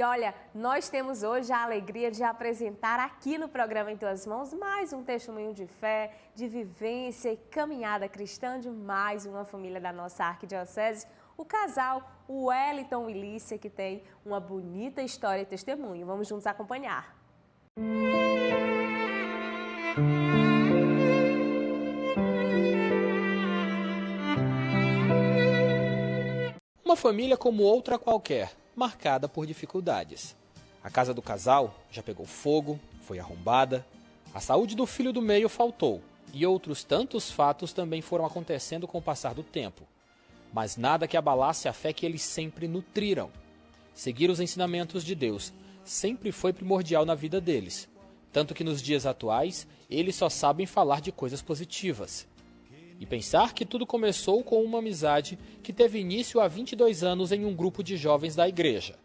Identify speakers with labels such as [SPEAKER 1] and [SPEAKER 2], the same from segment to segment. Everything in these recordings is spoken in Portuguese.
[SPEAKER 1] E olha, nós temos hoje a alegria de apresentar aqui no programa Em Tuas Mãos mais um testemunho de fé, de vivência e caminhada cristã de mais uma família da nossa arquidiocese, o casal Wellington e Lícia, que tem uma bonita história e testemunho. Vamos juntos acompanhar.
[SPEAKER 2] Uma família como outra qualquer, marcada por dificuldades. A casa do casal já pegou fogo, foi arrombada, a saúde do filho do meio faltou e outros tantos fatos também foram acontecendo com o passar do tempo. Mas nada que abalasse a fé que eles sempre nutriram. Seguir os ensinamentos de Deus sempre foi primordial na vida deles, tanto que nos dias atuais eles só sabem falar de coisas positivas. E pensar que tudo começou com uma amizade que teve início há 22 anos em um grupo de jovens da igreja.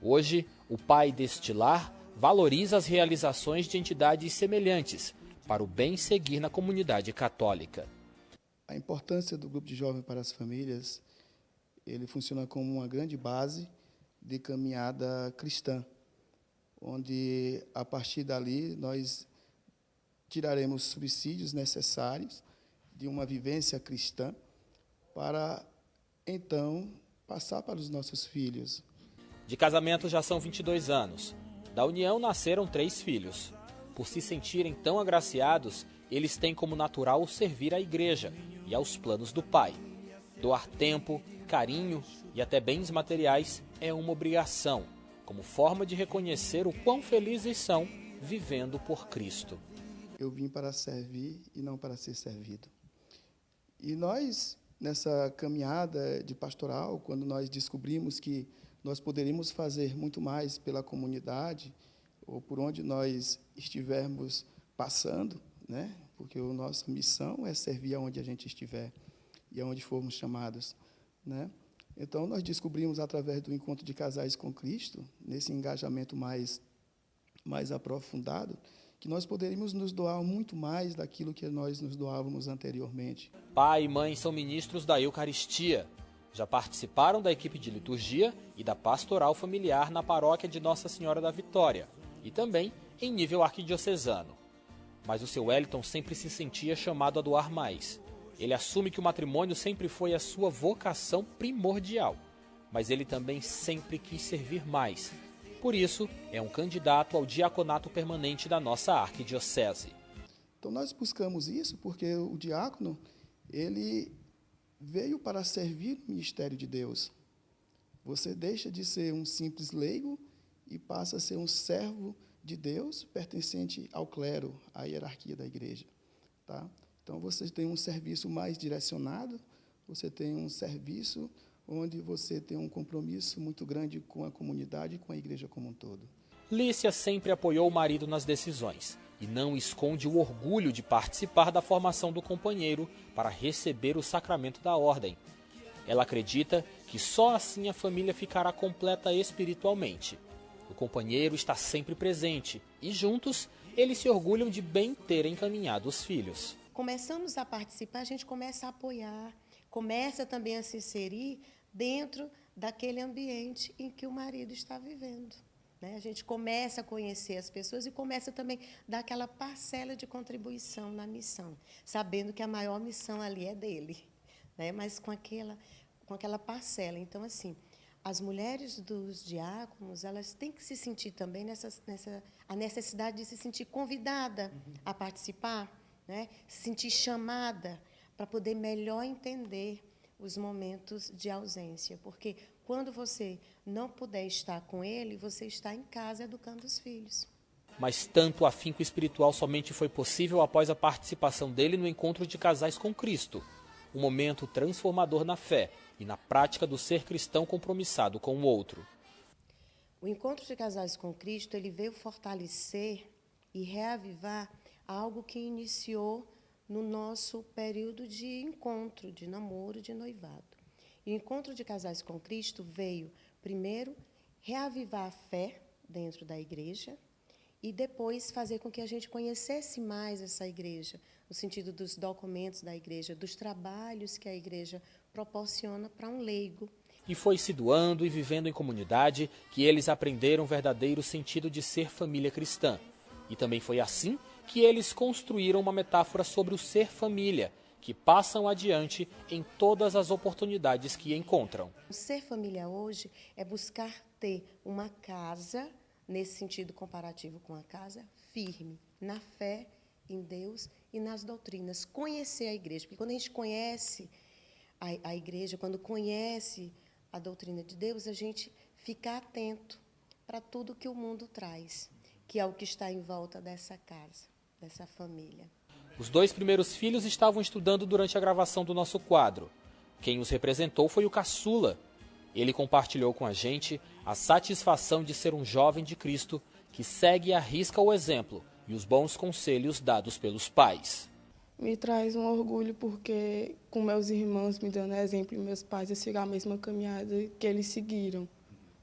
[SPEAKER 2] Hoje, o pai deste lar valoriza as realizações de entidades semelhantes para o bem seguir na comunidade católica.
[SPEAKER 3] A importância do grupo de jovens para as famílias, ele funciona como uma grande base de caminhada cristã, onde, a partir dali, nós tiraremos subsídios necessários de uma vivência cristã para, então, passar para os nossos filhos.
[SPEAKER 2] De casamento já são 22 anos. Da união nasceram 3 filhos. Por se sentirem tão agraciados, eles têm como natural servir à igreja e aos planos do Pai. Doar tempo, carinho e até bens materiais é uma obrigação, como forma de reconhecer o quão felizes são vivendo por Cristo.
[SPEAKER 3] Eu vim para servir e não para ser servido. E nós, nessa caminhada de pastoral, quando nós descobrimos que nós poderíamos fazer muito mais pela comunidade, ou por onde nós estivermos passando, né? Porque a nossa missão é servir aonde a gente estiver e aonde formos chamados, né? Então, nós descobrimos, através do encontro de casais com Cristo, nesse engajamento mais aprofundado, que nós poderíamos nos doar muito mais daquilo que nós nos doávamos anteriormente.
[SPEAKER 2] Pai e mãe são ministros da Eucaristia. Já participaram da equipe de liturgia e da pastoral familiar na paróquia de Nossa Senhora da Vitória e também em nível arquidiocesano. Mas o seu Wellington sempre se sentia chamado a doar mais. Ele assume que o matrimônio sempre foi a sua vocação primordial, mas ele também sempre quis servir mais. Por isso, é um candidato ao diaconato permanente da nossa arquidiocese.
[SPEAKER 3] Então, nós buscamos isso porque o diácono, ele veio para servir o ministério de Deus. Você deixa de ser um simples leigo e passa a ser um servo de Deus, pertencente ao clero, à hierarquia da igreja. Tá? Então, você tem um serviço mais direcionado, você tem um serviço onde você tem um compromisso muito grande com a comunidade e com a igreja como um todo.
[SPEAKER 2] Lícia sempre apoiou o marido nas decisões e não esconde o orgulho de participar da formação do companheiro para receber o sacramento da ordem. Ela acredita que só assim a família ficará completa espiritualmente. O companheiro está sempre presente e juntos eles se orgulham de bem terem encaminhado os filhos.
[SPEAKER 4] Começamos a participar, a gente começa a apoiar, começa também a se inserir dentro daquele ambiente em que o marido está vivendo. A gente começa a conhecer as pessoas e começa também a dar aquela parcela de contribuição na missão, sabendo que a maior missão ali é dele, mas com aquela parcela. Então, assim, as mulheres dos diáconos, elas têm que se sentir também a necessidade de se sentir convidada a participar, se sentir chamada para poder melhor entender os momentos de ausência, porque quando você não puder estar com ele, você está em casa educando os filhos.
[SPEAKER 2] Mas tanto afinco espiritual somente foi possível após a participação dele no encontro de casais com Cristo, um momento transformador na fé e na prática do ser cristão compromissado com o outro.
[SPEAKER 4] O encontro de casais com Cristo, ele veio fortalecer e reavivar algo que iniciou no nosso período de encontro, de namoro, de noivado. E o encontro de casais com Cristo veio, primeiro, reavivar a fé dentro da igreja e depois fazer com que a gente conhecesse mais essa igreja, no sentido dos documentos da igreja, dos trabalhos que a igreja proporciona para um leigo.
[SPEAKER 2] E foi se doando e vivendo em comunidade que eles aprenderam o verdadeiro sentido de ser família cristã. E também foi assim que eles construíram uma metáfora sobre o ser família, que passam adiante em todas as oportunidades que encontram.
[SPEAKER 4] O ser família hoje é buscar ter uma casa, nesse sentido comparativo com a casa, firme, na fé, em Deus e nas doutrinas. Conhecer a igreja, porque quando a gente conhece a igreja, quando conhece a doutrina de Deus, a gente fica atento para tudo que o mundo traz, que é o que está em volta dessa casa, dessa família.
[SPEAKER 2] Os 2 primeiros filhos estavam estudando durante a gravação do nosso quadro. Quem os representou foi o caçula. Ele compartilhou com a gente a satisfação de ser um jovem de Cristo que segue e arrisca o exemplo e os bons conselhos dados pelos pais.
[SPEAKER 5] Me traz um orgulho porque, com meus irmãos me dando exemplo e meus pais, eu sigo a mesma caminhada que eles seguiram.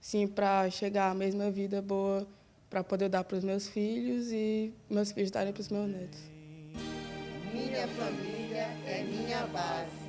[SPEAKER 5] Sim, para chegar à mesma vida boa, para poder dar para os meus filhos e meus filhos darem para os meus netos.
[SPEAKER 4] Minha família é minha base.